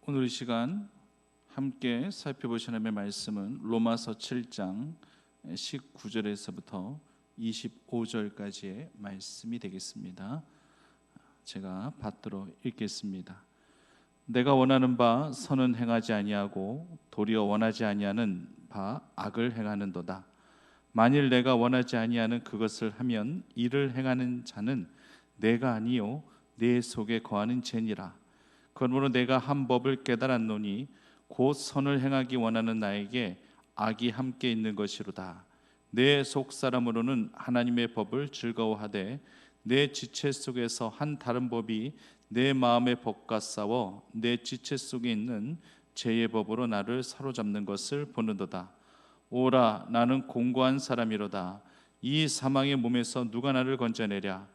오늘 이 시간 함께 살펴보실 하나님의 말씀은 로마서 7장 19절에서부터 25절까지의 말씀이 되겠습니다. 제가 받들어 읽겠습니다. 내가 원하는 바 선은 행하지 아니하고 도리어 원하지 아니하는 바 악을 행하는도다. 만일 내가 원하지 아니하는 그것을 하면 이를 행하는 자는 내가 아니요 내 속에 거하는 죄니라. 그러므로 내가 한 법을 깨달았노니 곧 선을 행하기 원하는 나에게 악이 함께 있는 것이로다. 내 속사람으로는 하나님의 법을 즐거워하되 내 지체 속에서 한 다른 법이 내 마음의 법과 싸워 내 지체 속에 있는 죄의 법으로 나를 사로잡는 것을 보는도다. 오라, 나는 공고한 사람이로다. 이 사망의 몸에서 누가 나를 건져내랴.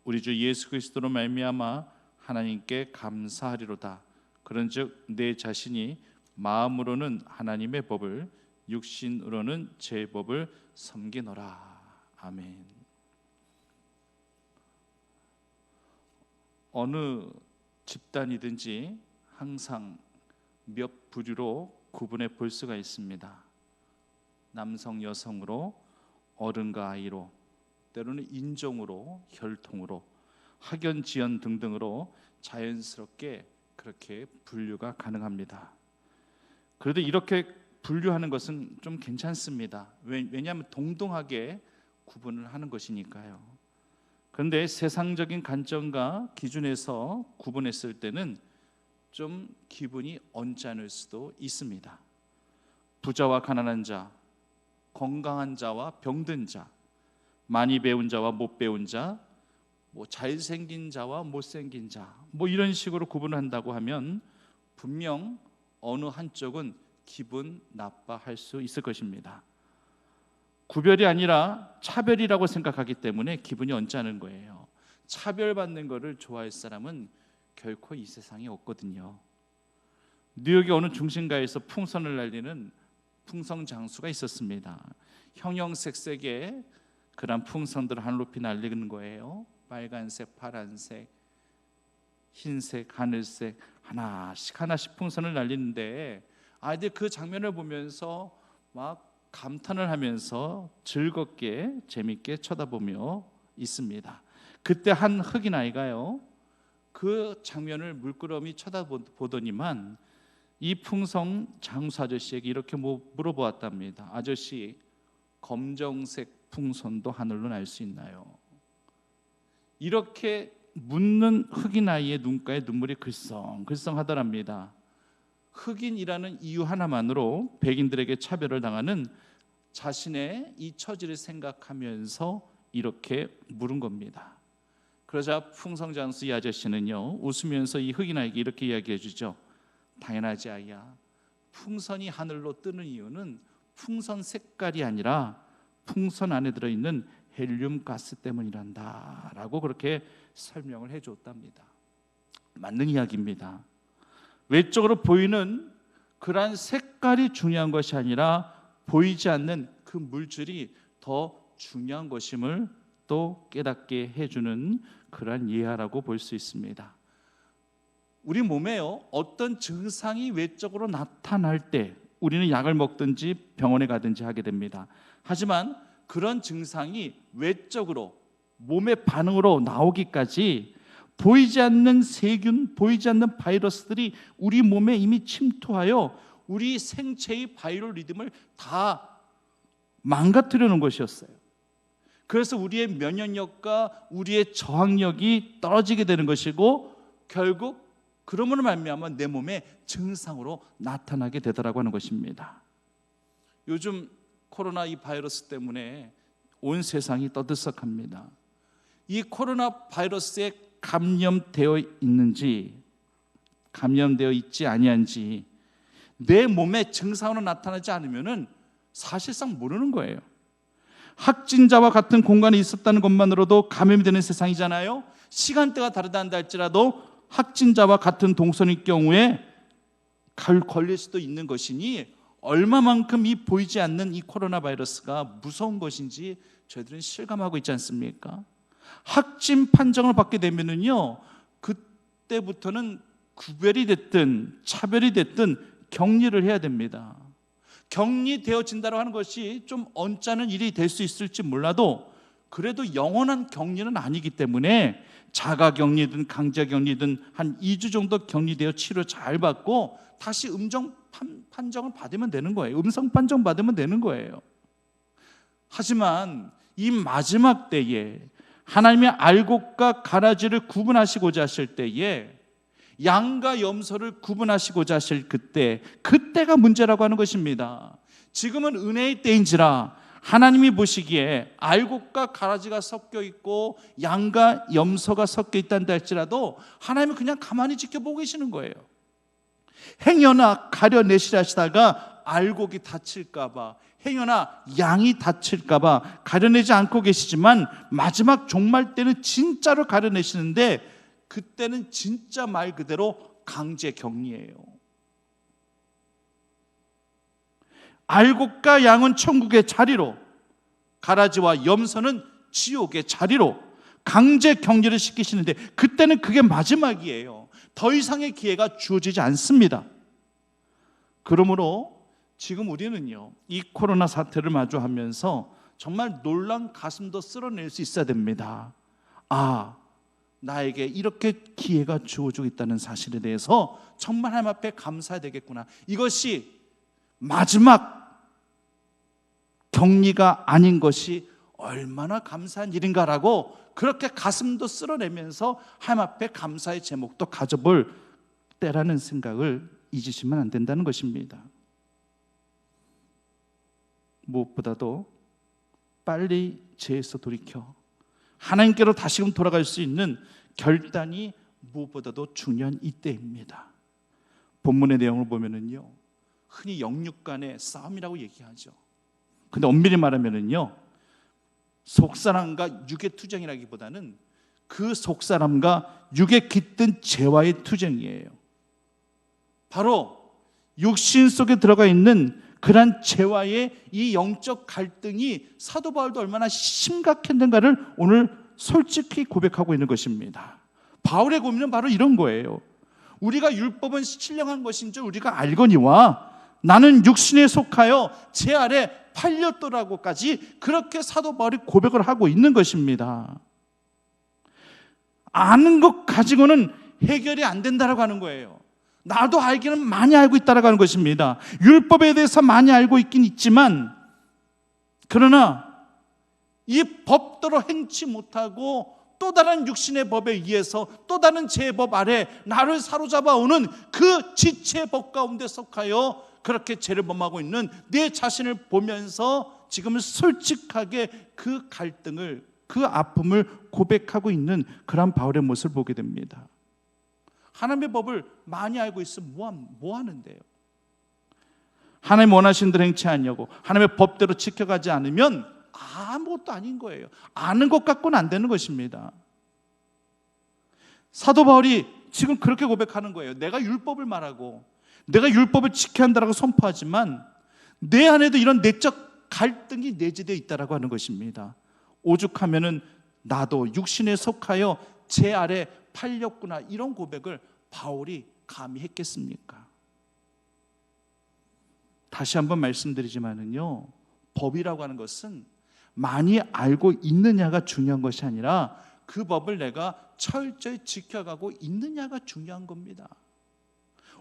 우리 주 예수 그리스도로 말미암아 하나님께 감사하리로다. 그런즉 내 자신이 마음으로는 하나님의 법을, 육신으로는 제 법을 섬기노라. 아멘. 어느 집단이든지 항상 몇 부류로 구분해 볼 수가 있습니다. 남성, 여성으로, 어른과 아이로, 때로는 인종으로, 혈통으로, 학연, 지연 등등으로 자연스럽게 그렇게 분류가 가능합니다. 그래도 이렇게 분류하는 것은 좀 괜찮습니다. 왜냐하면 동등하게 구분을 하는 것이니까요. 그런데 세상적인 관점과 기준에서 구분했을 때는 좀 기분이 언짢을 수도 있습니다. 부자와 가난한 자, 건강한 자와 병든 자, 많이 배운 자와 못 배운 자, 잘생긴 자와 못생긴 자, 이런 식으로 구분한다고 하면 분명 어느 한쪽은 기분 나빠할 수 있을 것입니다. 구별이 아니라 차별이라고 생각하기 때문에 기분이 언짢은 거예요. 차별받는 것을 좋아할 사람은 결코 이 세상에 없거든요. 뉴욕의 어느 중심가에서 풍선을 날리는 풍선 장수가 있었습니다. 형형색색의 그런 풍선들을 하늘 높이 날리는 거예요. 빨간색, 파란색, 흰색, 하늘색 하나씩 풍선을 날리는데 아이들 그 장면을 보면서 막 감탄을 하면서 즐겁게 재밌게 쳐다보며 있습니다. 그때 한 흑인 아이가요, 그 장면을 물끄러미 쳐다보더니만 이 풍선 장수 아저씨에게 이렇게 물어보았답니다. 아저씨, 검정색 풍선도 하늘로 날 수 있나요? 이렇게 묻는 흑인 아이의 눈가에 눈물이 글썽글썽하더랍니다. 흑인이라는 이유 하나만으로 백인들에게 차별을 당하는 자신의 이 처지를 생각하면서 이렇게 물은 겁니다. 그러자 풍성장수 이 아저씨는요, 웃으면서 이 흑인 아이에게 이렇게 이야기해 주죠. 당연하지 아이야. 풍선이 하늘로 뜨는 이유는 풍선 색깔이 아니라 풍선 안에 들어있는 헬륨 가스 때문이란다 라고 그렇게 설명을 해줬답니다. 맞는 이야기입니다. 외적으로 보이는 그러한 색깔이 중요한 것이 아니라 보이지 않는 그 물질이 더 중요한 것임을 또 깨닫게 해주는 그러한 예화라고 볼 수 있습니다. 우리 몸에요, 어떤 증상이 외적으로 나타날 때 우리는 약을 먹든지 병원에 가든지 하게 됩니다. 하지만 그런 증상이 외적으로 몸의 반응으로 나오기까지 보이지 않는 세균, 보이지 않는 바이러스들이 우리 몸에 이미 침투하여 우리 생체의 바이오 리듬을 다 망가뜨리는 것이었어요. 그래서 우리의 면역력과 우리의 저항력이 떨어지게 되는 것이고 결국 그러므로 말미암아 내 몸에 증상으로 나타나게 되더라고 하는 것입니다. 요즘 코로나 이 바이러스 때문에 온 세상이 떠들썩합니다. 이 코로나 바이러스에 감염되어 있는지 감염되어 있지 아니한지 내 몸에 증상으로 나타나지 않으면은 사실상 모르는 거예요. 확진자와 같은 공간에 있었다는 것만으로도 감염이 되는 세상이잖아요. 시간대가 다르다 할지라도 확진자와 같은 동선일 경우에 걸릴 수도 있는 것이니 얼마만큼 이 보이지 않는 이 코로나 바이러스가 무서운 것인지 저희들은 실감하고 있지 않습니까? 확진 판정을 받게 되면은요, 그때부터는 구별이 됐든 차별이 됐든 격리를 해야 됩니다. 격리되어진다고 하는 것이 좀 언짢은 일이 될 수 있을지 몰라도 그래도 영원한 격리는 아니기 때문에 자가격리든 강제격리든 한 2주 정도 격리되어 치료 잘 받고 다시 판정을 받으면 되는 거예요. 음성 판정 받으면 되는 거예요. 하지만 이 마지막 때에 하나님의 알곡과 가라지를 구분하시고자 하실 때에 양과 염소를 구분하시고자 하실 그때가 문제라고 하는 것입니다. 지금은 은혜의 때인지라 하나님이 보시기에 알곡과 가라지가 섞여 있고 양과 염소가 섞여 있다는데 할지라도 하나님은 그냥 가만히 지켜보고 계시는 거예요. 행여나 가려내시라 하시다가 알곡이 다칠까 봐, 행여나 양이 다칠까 봐 가려내지 않고 계시지만 마지막 종말 때는 진짜로 가려내시는데 그때는 진짜 말 그대로 강제 격리예요. 알곡과 양은 천국의 자리로, 가라지와 염소는 지옥의 자리로 강제 격리를 시키시는데 그때는 그게 마지막이에요. 더 이상의 기회가 주어지지 않습니다. 그러므로 지금 우리는요, 이 코로나 사태를 마주하면서 정말 놀란 가슴도 쓸어낼 수 있어야 됩니다. 나에게 이렇게 기회가 주어지고 있다는 사실에 대해서 정말 하나님 앞에 감사해야 되겠구나. 이것이 마지막 격리가 아닌 것이 얼마나 감사한 일인가라고 그렇게 가슴도 쓸어내면서 하나님 앞에 감사의 제목도 가져볼 때라는 생각을 잊으시면 안 된다는 것입니다. 무엇보다도 빨리 죄에서 돌이켜 하나님께로 다시금 돌아갈 수 있는 결단이 무엇보다도 중요한 이때입니다. 본문의 내용을 보면은요, 흔히 영육 간의 싸움이라고 얘기하죠. 근데 엄밀히 말하면은요, 속사람과 육의 투쟁이라기보다는 그 속사람과 육에 깃든 죄와의 투쟁이에요. 바로 육신 속에 들어가 있는 그런 죄와의 이 영적 갈등이 사도 바울도 얼마나 심각했는가를 오늘 솔직히 고백하고 있는 것입니다. 바울의 고민은 바로 이런 거예요. 우리가 율법은 신령한 것인 줄 우리가 알거니와 나는 육신에 속하여 제 아래 팔렸더라고까지 그렇게 사도 바울이 고백을 하고 있는 것입니다. 아는 것 가지고는 해결이 안 된다라고 하는 거예요. 나도 알기는 많이 알고 있다라고 하는 것입니다. 율법에 대해서 많이 알고 있긴 있지만 그러나 이 법대로 행치 못하고 또 다른 육신의 법에 의해서 또 다른 제법 아래 나를 사로잡아 오는 그 지체의 법 가운데 속하여 그렇게 죄를 범하고 있는 내 자신을 보면서 지금은 솔직하게 그 갈등을, 그 아픔을 고백하고 있는 그런 바울의 모습을 보게 됩니다. 하나님의 법을 많이 알고 있으면 뭐 하는데요? 하나님 원하시는 대로 행치 않냐고 하나님의 법대로 지켜가지 않으면 아무것도 아닌 거예요. 아는 것 갖고는 안 되는 것입니다. 사도 바울이 지금 그렇게 고백하는 거예요. 내가 율법을 말하고 내가 율법을 지켜야 한다고 선포하지만 내 안에도 이런 내적 갈등이 내재되어 있다고 하는 것입니다. 오죽하면은 나도 육신에 속하여 제 아래 팔렸구나, 이런 고백을 바울이 감히 했겠습니까? 다시 한번 말씀드리지만은요, 법이라고 하는 것은 많이 알고 있느냐가 중요한 것이 아니라 그 법을 내가 철저히 지켜가고 있느냐가 중요한 겁니다.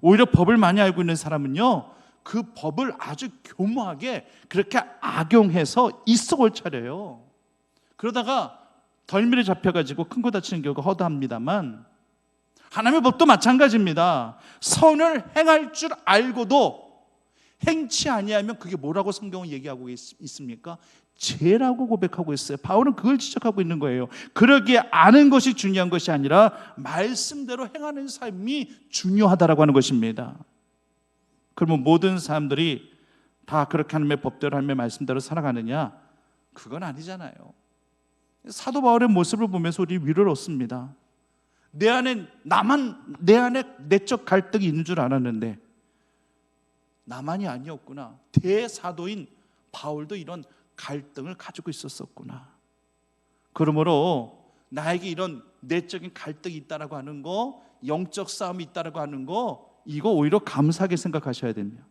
오히려 법을 많이 알고 있는 사람은요, 그 법을 아주 교묘하게 그렇게 악용해서 이속을 차려요. 그러다가 덜미를 잡혀가지고 큰 거 다치는 경우가 허다합니다만 하나님의 법도 마찬가지입니다. 선을 행할 줄 알고도 행치 아니하면 그게 뭐라고 성경은 얘기하고 있습니까? 죄라고 고백하고 있어요. 바울은 그걸 지적하고 있는 거예요. 그러기에 아는 것이 중요한 것이 아니라 말씀대로 행하는 삶이 중요하다라고 하는 것입니다. 그러면 모든 사람들이 다 그렇게 하나님의 법대로 하나님의 말씀대로 살아가느냐? 그건 아니잖아요. 사도 바울의 모습을 보면서 우리 위로를 얻습니다. 내 안에 내적 갈등이 있는 줄 알았는데 나만이 아니었구나. 대사도인 바울도 이런 갈등을 가지고 있었었구나. 그러므로 나에게 이런 내적인 갈등이 있다라고 하는 거, 영적 싸움이 있다라고 하는 거, 이거 오히려 감사하게 생각하셔야 됩니다.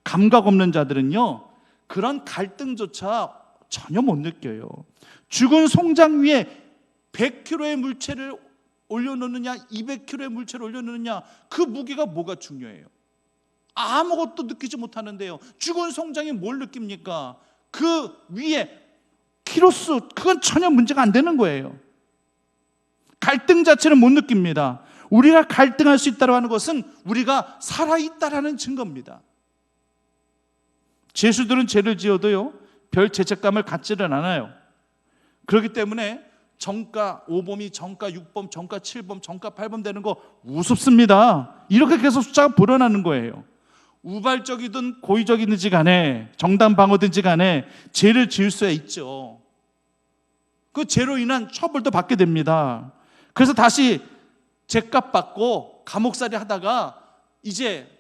감각 없는 자들은요, 그런 갈등조차 전혀 못 느껴요. 죽은 송장 위에 100kg의 물체를 올려놓느냐 200kg의 물체를 올려놓느냐, 그 무게가 뭐가 중요해요? 아무것도 느끼지 못하는데요, 죽은 송장이 뭘 느낍니까? 그 위에 키로수, 그건 전혀 문제가 안 되는 거예요. 갈등 자체는 못 느낍니다. 우리가 갈등할 수 있다고 하는 것은 우리가 살아있다라는 증거입니다. 죄수들은 죄를 지어도요, 별 죄책감을 갖지는 않아요. 그렇기 때문에 정가 5범이 정가 6범, 정가 7범, 정가 8범 되는 거 우습습니다. 이렇게 계속 숫자가 불어나는 거예요. 우발적이든 고의적이든지 간에, 정당 방어든지 간에 죄를 지을 수 있죠. 그 죄로 인한 처벌도 받게 됩니다. 그래서 다시 죄값 받고 감옥살이 하다가 이제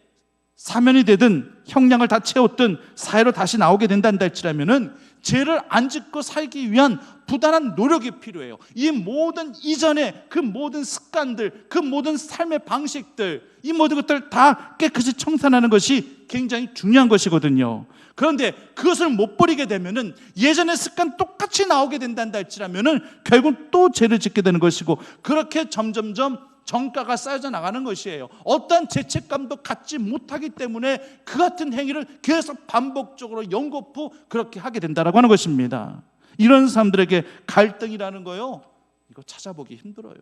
사면이 되든 형량을 다 채웠든 사회로 다시 나오게 된다는 할지라면은 죄를 안 짓고 살기 위한 부단한 노력이 필요해요. 이 모든 이전의 그 모든 습관들, 그 모든 삶의 방식들, 이 모든 것들 다 깨끗이 청산하는 것이 굉장히 중요한 것이거든요. 그런데 그것을 못 버리게 되면은 예전의 습관 똑같이 나오게 된다는 할지라면은 결국 또 죄를 짓게 되는 것이고, 그렇게 점점점 정가가 쌓여져 나가는 것이에요. 어떠한 죄책감도 갖지 못하기 때문에 그 같은 행위를 계속 반복적으로 연거푸 그렇게 하게 된다라고 하는 것입니다. 이런 사람들에게 갈등이라는 거요, 이거 찾아보기 힘들어요.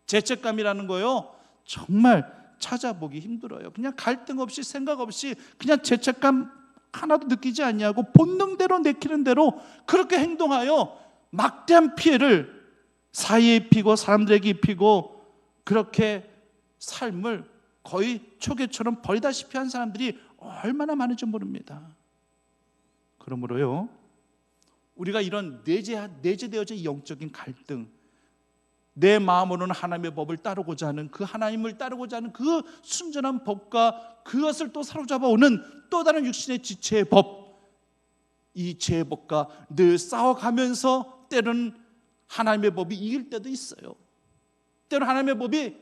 죄책감이라는 거요, 정말 찾아보기 힘들어요. 그냥 갈등 없이, 생각 없이, 그냥 죄책감 하나도 느끼지 않냐고 본능대로 내키는 대로 그렇게 행동하여 막대한 피해를 사회에 입히고 사람들에게 입히고, 그렇게 삶을 거의 초계처럼 버리다시피 한 사람들이 얼마나 많은지 모릅니다. 그러므로요, 우리가 이런 내재되어진 영적인 갈등, 내 마음으로는 하나님의 법을 따르고자 하는, 그 하나님을 따르고자 하는 그 순전한 법과 그것을 또 사로잡아 오는 또 다른 육신의 지체의 법, 이 죄의 법과 늘 싸워가면서 때로는 하나님의 법이 이길 때도 있어요. 때로 하나님의 법이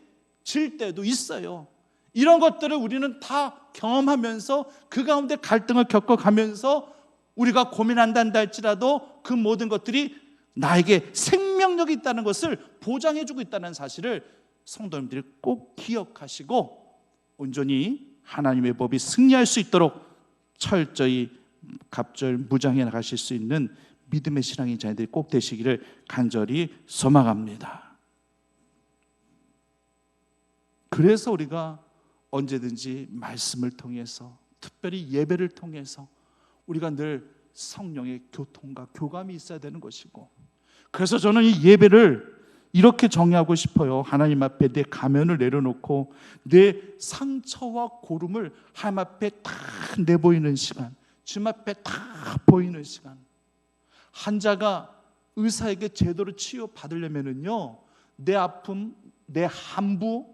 질 때도 있어요. 이런 것들을 우리는 다 경험하면서 그 가운데 갈등을 겪어가면서 우리가 고민한다 할지라도 그 모든 것들이 나에게 생명력이 있다는 것을 보장해주고 있다는 사실을 성도님들이 꼭 기억하시고 온전히 하나님의 법이 승리할 수 있도록 철저히 갑절무장해 나가실 수 있는 믿음의 신앙인 자녀들이 꼭 되시기를 간절히 소망합니다. 그래서 우리가 언제든지 말씀을 통해서, 특별히 예배를 통해서 우리가 늘 성령의 교통과 교감이 있어야 되는 것이고, 그래서 저는 이 예배를 이렇게 정의하고 싶어요. 하나님 앞에 내 가면을 내려놓고 내 상처와 고름을 하나님 앞에 다 내보이는 시간, 주님 앞에 다 보이는 시간. 환자가 의사에게 제대로 치유받으려면은요, 내 아픔, 내 함부,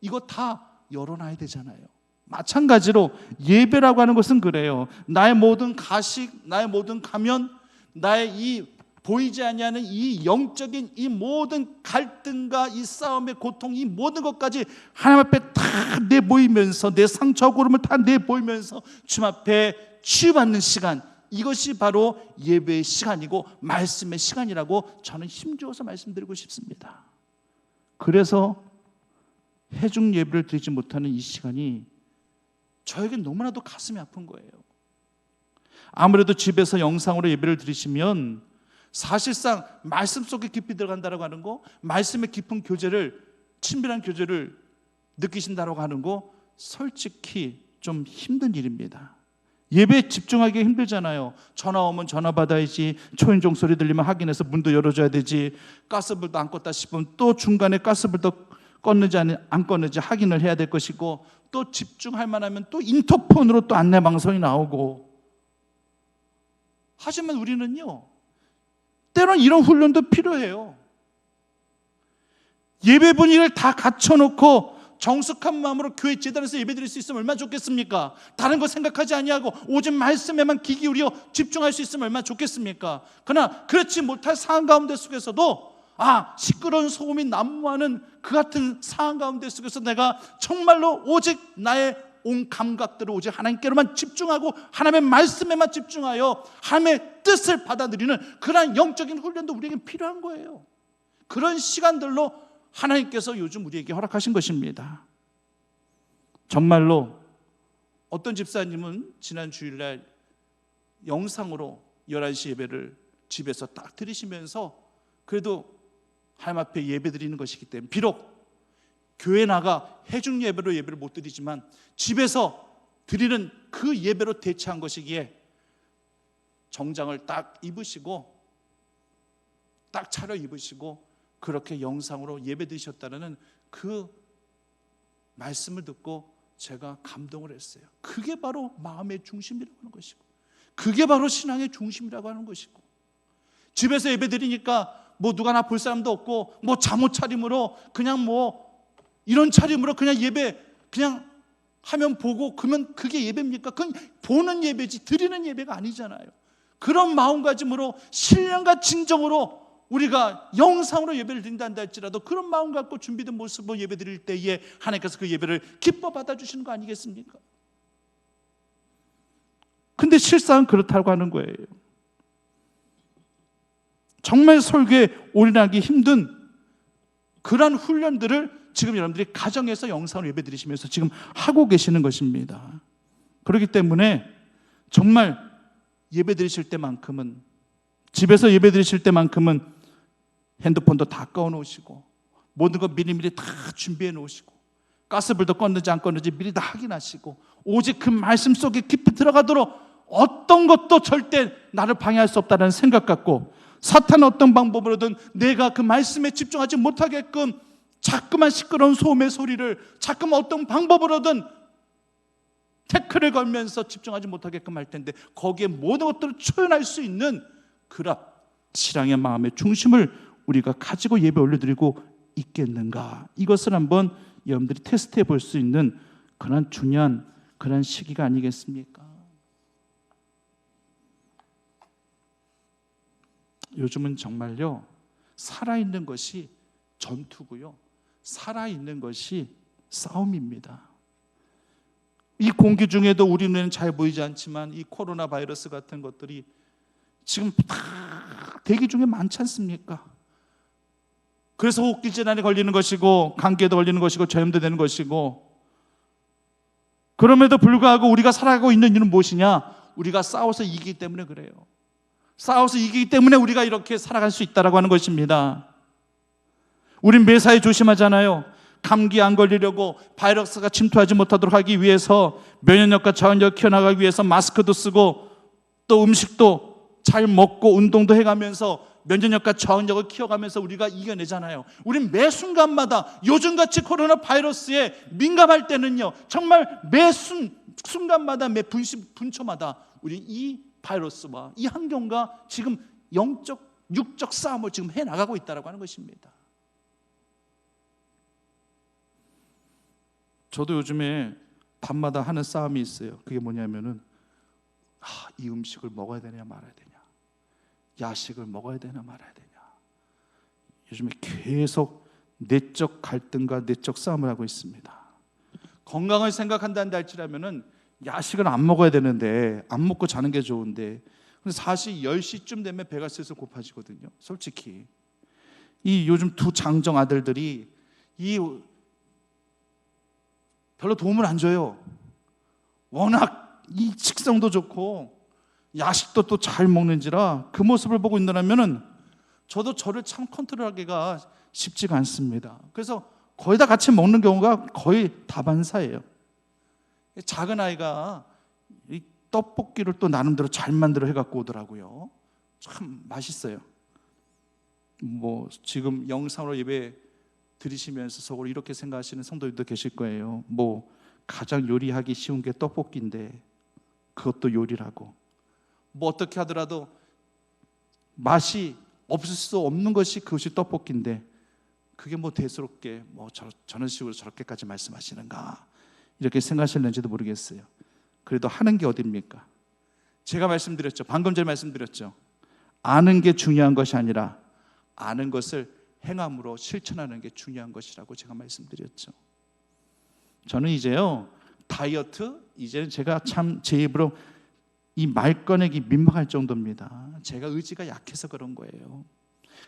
이거 다 열어놔야 되잖아요. 마찬가지로 예배라고 하는 것은 그래요. 나의 모든 가식, 나의 모든 가면, 나의 이 보이지 아니하는 이 영적인 이 모든 갈등과 이 싸움의 고통, 이 모든 것까지 하나님 앞에 다 내보이면서, 내 상처와 고름을 다 내보이면서 주님 앞에 치유받는 시간, 이것이 바로 예배의 시간이고 말씀의 시간이라고 저는 힘주어서 말씀드리고 싶습니다. 그래서 회중 예배를 드리지 못하는 이 시간이 저에게 너무나도 가슴이 아픈 거예요. 아무래도 집에서 영상으로 예배를 드리시면 사실상 말씀 속에 깊이 들어간다고 하는 거, 말씀의 깊은 교제를, 친밀한 교제를 느끼신다고 하는 거 솔직히 좀 힘든 일입니다. 예배에 집중하기 힘들잖아요. 전화 오면 전화 받아야지, 초인종 소리 들리면 확인해서 문도 열어줘야 되지, 가스불도 안 껐다 싶으면 또 중간에 가스불도 껐는지 안 껐는지 확인을 해야 될 것이고, 또 집중할 만하면 또 인터폰으로 또 안내방송이 나오고. 하지만 우리는요, 때로는 이런 훈련도 필요해요. 예배 분위기를 다 갖춰놓고 정숙한 마음으로 교회 재단에서 예배드릴 수 있으면 얼마나 좋겠습니까? 다른 거 생각하지 아니하고 오직 말씀에만 귀 기울여 집중할 수 있으면 얼마나 좋겠습니까? 그러나 그렇지 못할 상황 가운데 속에서도 시끄러운 소음이 난무하는 그 같은 상황 가운데 속에서 내가 정말로 오직 나의 온 감각들을 오직 하나님께로만 집중하고 하나님의 말씀에만 집중하여 하나님의 뜻을 받아들이는 그러한 영적인 훈련도 우리에게 필요한 거예요. 그런 시간들로 하나님께서 요즘 우리에게 허락하신 것입니다. 정말로 어떤 집사님은 지난 주일날 영상으로 11시 예배를 집에서 딱 드리시면서 그래도 하나님 앞에 예배 드리는 것이기 때문에 비록 교회 나가 해중 예배로 예배를 못 드리지만 집에서 드리는 그 예배로 대체한 것이기에 정장을 딱 입으시고 딱 차려 입으시고 그렇게 영상으로 예배 드리셨다는 그 말씀을 듣고 제가 감동을 했어요. 그게 바로 마음의 중심이라고 하는 것이고 그게 바로 신앙의 중심이라고 하는 것이고 집에서 예배 드리니까 누가 나 볼 사람도 없고 잠옷 차림으로 그냥 이런 차림으로 그냥 예배 그냥 하면 보고 그러면 그게 예배입니까? 그건 보는 예배지 드리는 예배가 아니잖아요. 그런 마음가짐으로 신령과 진정으로 우리가 영상으로 예배를 드린다 할지라도 그런 마음 갖고 준비된 모습으로 예배 드릴 때에 하나님께서 그 예배를 기뻐 받아주시는 거 아니겠습니까? 근데 실상은 그렇다고 하는 거예요. 정말 설교에 올인하기 힘든 그러한 훈련들을 지금 여러분들이 가정에서 영상으로 예배 드리시면서 지금 하고 계시는 것입니다. 그렇기 때문에 정말 예배 드리실 때만큼은 집에서 예배 드리실 때만큼은 핸드폰도 다 꺼 놓으시고 모든 거 미리미리 다 준비해 놓으시고 가스불도 껐는지 안 껐는지 미리 다 확인하시고 오직 그 말씀 속에 깊이 들어가도록 어떤 것도 절대 나를 방해할 수 없다는 생각 갖고 사탄은 어떤 방법으로든 내가 그 말씀에 집중하지 못하게끔 자꾸만 시끄러운 소음의 소리를 자꾸만 어떤 방법으로든 태클을 걸면서 집중하지 못하게끔 할 텐데 거기에 모든 것들을 초연할 수 있는 그런 신앙의 마음의 중심을 우리가 가지고 예배 올려드리고 있겠는가, 이것을 한번 여러분들이 테스트해 볼 수 있는 그런 중요한 그런 시기가 아니겠습니까? 요즘은 정말요 살아있는 것이 전투고요 살아있는 것이 싸움입니다. 이 공기 중에도 우리 눈에는 잘 보이지 않지만 이 코로나 바이러스 같은 것들이 지금 다 대기 중에 많지 않습니까? 그래서 호흡기 질환에 걸리는 것이고 감기에도 걸리는 것이고 전염도 되는 것이고, 그럼에도 불구하고 우리가 살아가고 있는 이유는 무엇이냐? 우리가 싸워서 이기기 때문에 그래요. 싸워서 이기기 때문에 우리가 이렇게 살아갈 수 있다라고 하는 것입니다. 우린 매사에 조심하잖아요. 감기 안 걸리려고 바이러스가 침투하지 못하도록 하기 위해서 면역력과 저항력을 키워나가기 위해서 마스크도 쓰고 또 음식도 잘 먹고 운동도 해가면서 면역력과 저항력을 키워가면서 우리가 이겨내잖아요. 우린 매 순간마다 요즘같이 코로나 바이러스에 민감할 때는요 정말 매 순간마다 매 분초마다 우리 이 바이러스와 이 환경과 지금 영적 육적 싸움을 지금 해나가고 있다고 하는 것입니다. 저도 요즘에 밤마다 하는 싸움이 있어요. 그게 뭐냐면은 이 음식을 먹어야 되냐 말아야 되냐, 야식을 먹어야 되냐 말아야 되냐. 요즘에 계속 내적 갈등과 내적 싸움을 하고 있습니다. 건강을 생각한다는 할지라면은 야식을 안 먹어야 되는데 안 먹고 자는 게 좋은데, 근데 사실 10시쯤 되면 배가 슬슬 고파지거든요. 솔직히 이 요즘 두 장정 아들들이 별로 도움을 안 줘요. 워낙 이 식성도 좋고 야식도 또 잘 먹는지라 그 모습을 보고 있느라면은 저도 저를 참 컨트롤하기가 쉽지가 않습니다. 그래서 거의 다 같이 먹는 경우가 거의 다반사예요. 작은 아이가 이 떡볶이를 또 나름대로 잘 만들어 해갖고 오더라고요. 참 맛있어요. 지금 영상으로 예배 드리시면서 속으로 이렇게 생각하시는 성도님도 계실 거예요. 가장 요리하기 쉬운 게 떡볶이인데 그것도 요리라고, 어떻게 하더라도 맛이 없을 수 없는 것이 그것이 떡볶이인데 그게 대수롭게 저런 식으로 저렇게까지 말씀하시는가, 이렇게 생각하실는지도 모르겠어요. 그래도 하는 게 어딥니까? 제가 말씀드렸죠. 방금 전에 말씀드렸죠. 아는 게 중요한 것이 아니라 아는 것을 행함으로 실천하는 게 중요한 것이라고 제가 말씀드렸죠. 저는 이제요, 다이어트, 이제는 제가 참 제 입으로 이 말 꺼내기 민망할 정도입니다. 제가 의지가 약해서 그런 거예요.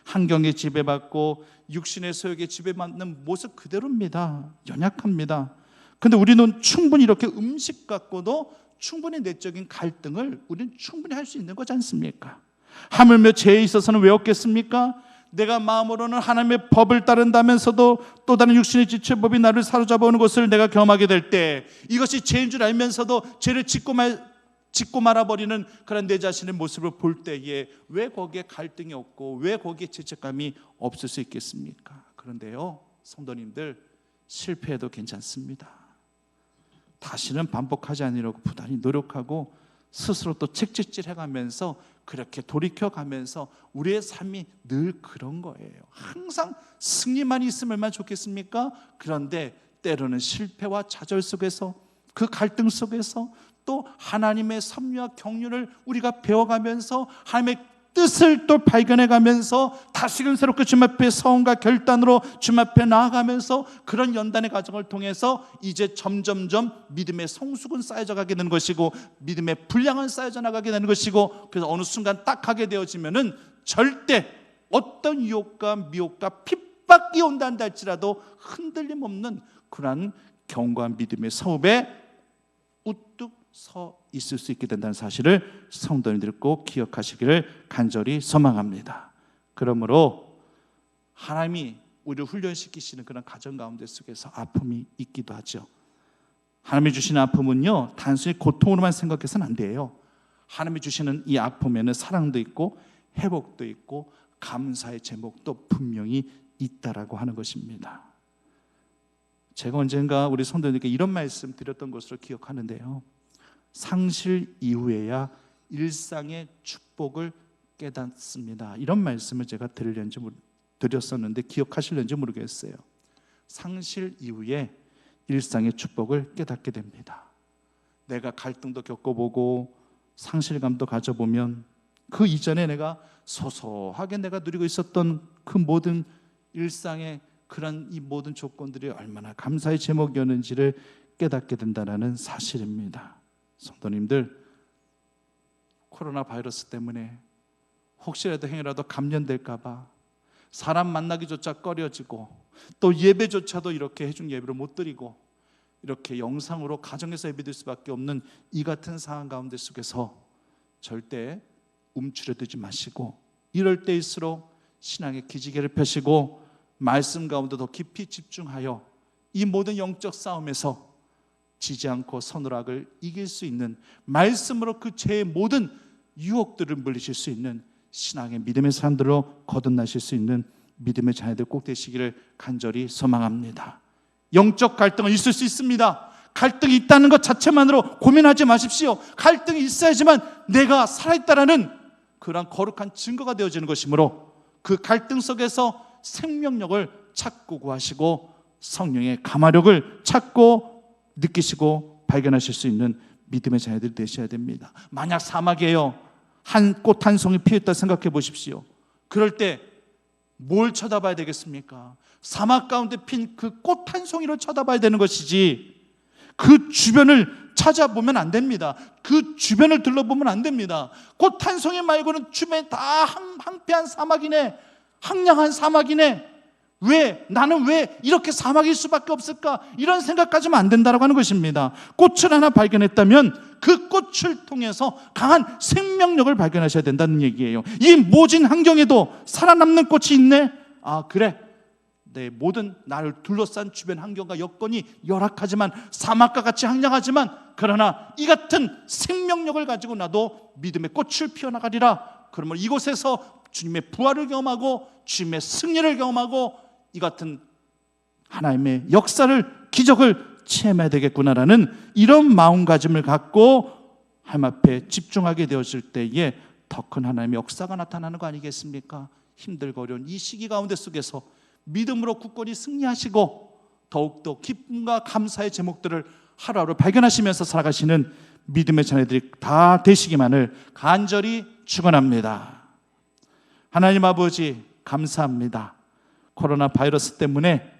환경에 지배받고 육신의 소욕에 지배받는 모습 그대로입니다. 연약합니다. 근데 우리는 충분히 이렇게 음식 갖고도 충분히 내적인 갈등을 우리는 충분히 할 수 있는 거지 않습니까? 하물며 죄에 있어서는 왜 없겠습니까? 내가 마음으로는 하나님의 법을 따른다면서도 또 다른 육신의 지체의 법이 나를 사로잡아오는 것을 내가 경험하게 될 때, 이것이 죄인 줄 알면서도 죄를 짓고 말아버리는 그런 내 자신의 모습을 볼 때에 왜 거기에 갈등이 없고 왜 거기에 죄책감이 없을 수 있겠습니까? 그런데요, 성도님들, 실패해도 괜찮습니다. 다시는 반복하지 않으려고 부단히 노력하고 스스로 또 책짓질 해가면서 그렇게 돌이켜가면서 우리의 삶이 늘 그런 거예요. 항상 승리만 있으면 얼마나 좋겠습니까? 그런데 때로는 실패와 좌절 속에서, 그 갈등 속에서 또 하나님의 섭리와 경륜을 우리가 배워가면서 하나님의 뜻을 또 발견해가면서 다시금 새롭게 주님 앞에 서원과 결단으로 주님 앞에 나아가면서 그런 연단의 과정을 통해서 이제 점점점 믿음의 성숙은 쌓여져 가게 되는 것이고 믿음의 분량은 쌓여져 나가게 되는 것이고, 그래서 어느 순간 딱 하게 되어지면은 절대 어떤 유혹과 미혹과 핍박이 온다 할지라도 흔들림 없는 그러한 견고한 믿음의 서읍에 우뚝 서 있을 수 있게 된다는 사실을 성도님들이 꼭 기억하시기를 간절히 소망합니다. 그러므로 하나님이 우리를 훈련시키시는 그런 가정 가운데 속에서 아픔이 있기도 하죠. 하나님이 주시는 아픔은요, 단순히 고통으로만 생각해서는 안 돼요. 하나님이 주시는 이 아픔에는 사랑도 있고 회복도 있고 감사의 제목도 분명히 있다라고 하는 것입니다. 제가 언젠가 우리 성도님들께 이런 말씀 드렸던 것으로 기억하는데요, 상실 이후에야 일상의 축복을 깨닫습니다. 이런 말씀을 제가 드렸었는데 기억하실는지 모르겠어요. 상실 이후에 일상의 축복을 깨닫게 됩니다. 내가 갈등도 겪어보고 상실감도 가져보면 그 이전에 내가 소소하게 내가 누리고 있었던 그 모든 일상의 그런 이 모든 조건들이 얼마나 감사의 제목이었는지를 깨닫게 된다는 사실입니다. 성도님들, 코로나 바이러스 때문에 혹시라도 행여라도 감염될까 봐 사람 만나기조차 꺼려지고 또 예배조차도 이렇게 해준 예배를 못 드리고 이렇게 영상으로 가정에서 예배드릴 수밖에 없는 이 같은 상황 가운데 속에서 절대 움츠려들지 마시고, 이럴 때일수록 신앙의 기지개를 펴시고 말씀 가운데 더 깊이 집중하여 이 모든 영적 싸움에서 지지 않고 선악을 이길 수 있는, 말씀으로 그 죄의 모든 유혹들을 물리칠 수 있는 신앙의 믿음의 사람들로 거듭나실 수 있는 믿음의 자녀들 꼭 되시기를 간절히 소망합니다. 영적 갈등은 있을 수 있습니다. 갈등이 있다는 것 자체만으로 고민하지 마십시오. 갈등이 있어야지만 내가 살아있다라는 그런 거룩한 증거가 되어지는 것이므로 그 갈등 속에서 생명력을 찾고 구하시고 성령의 감화력을 찾고 느끼시고 발견하실 수 있는 믿음의 자녀들이 되셔야 됩니다. 만약 사막이에요, 한 꽃 한 송이 피었다 생각해 보십시오. 그럴 때 뭘 쳐다봐야 되겠습니까? 사막 가운데 핀 그 꽃 한 송이를 쳐다봐야 되는 것이지 그 주변을 찾아보면 안 됩니다. 그 주변을 둘러보면 안 됩니다. 꽃 한 송이 말고는 주변에 다 황폐한 사막이네, 황량한 사막이네, 나는 왜 이렇게 사막일 수밖에 없을까, 이런 생각까지는 안 된다고 하는 것입니다. 꽃을 하나 발견했다면 그 꽃을 통해서 강한 생명력을 발견하셔야 된다는 얘기예요. 이 모진 환경에도 살아남는 꽃이 있네. 아, 그래, 내 모든 나를 둘러싼 주변 환경과 여건이 열악하지만 사막과 같이 황량하지만 그러나 이 같은 생명력을 가지고 나도 믿음의 꽃을 피워나가리라. 그러면 이곳에서 주님의 부활을 경험하고 주님의 승리를 경험하고 이 같은 하나님의 역사를, 기적을 체험해야 되겠구나라는 이런 마음가짐을 갖고 하나님 앞에 집중하게 되었을 때에 더 큰 하나님의 역사가 나타나는 거 아니겠습니까? 힘들고 어려운 이 시기 가운데 속에서 믿음으로 굳건히 승리하시고 더욱더 기쁨과 감사의 제목들을 하루하루 발견하시면서 살아가시는 믿음의 자녀들이 다 되시기만을 간절히 축원합니다. 하나님 아버지, 감사합니다. 코로나 바이러스 때문에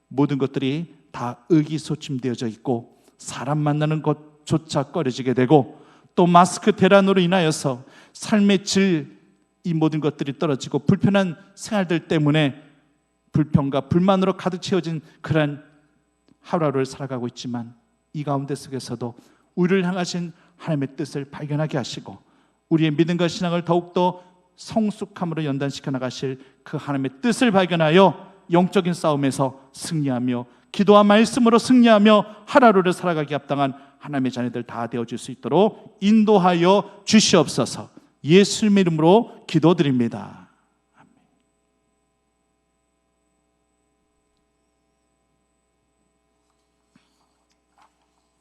모든 것들이 다 의기소침되어져 있고 사람 만나는 것조차 꺼려지게 되고 또 마스크 대란으로 인하여서 삶의 질, 이 모든 것들이 떨어지고 불편한 생활들 때문에 불평과 불만으로 가득 채워진 그런 하루하루를 살아가고 있지만 이 가운데 속에서도 우리를 향하신 하나님의 뜻을 발견하게 하시고 우리의 믿음과 신앙을 더욱더 성숙함으로 연단시켜 나가실 그 하나님의 뜻을 발견하여 영적인 싸움에서 승리하며 기도와 말씀으로 승리하며 하루하루를 살아가기 합당한 하나님의 자녀들 다 되어줄 수 있도록 인도하여 주시옵소서. 예수님의 이름으로 기도드립니다.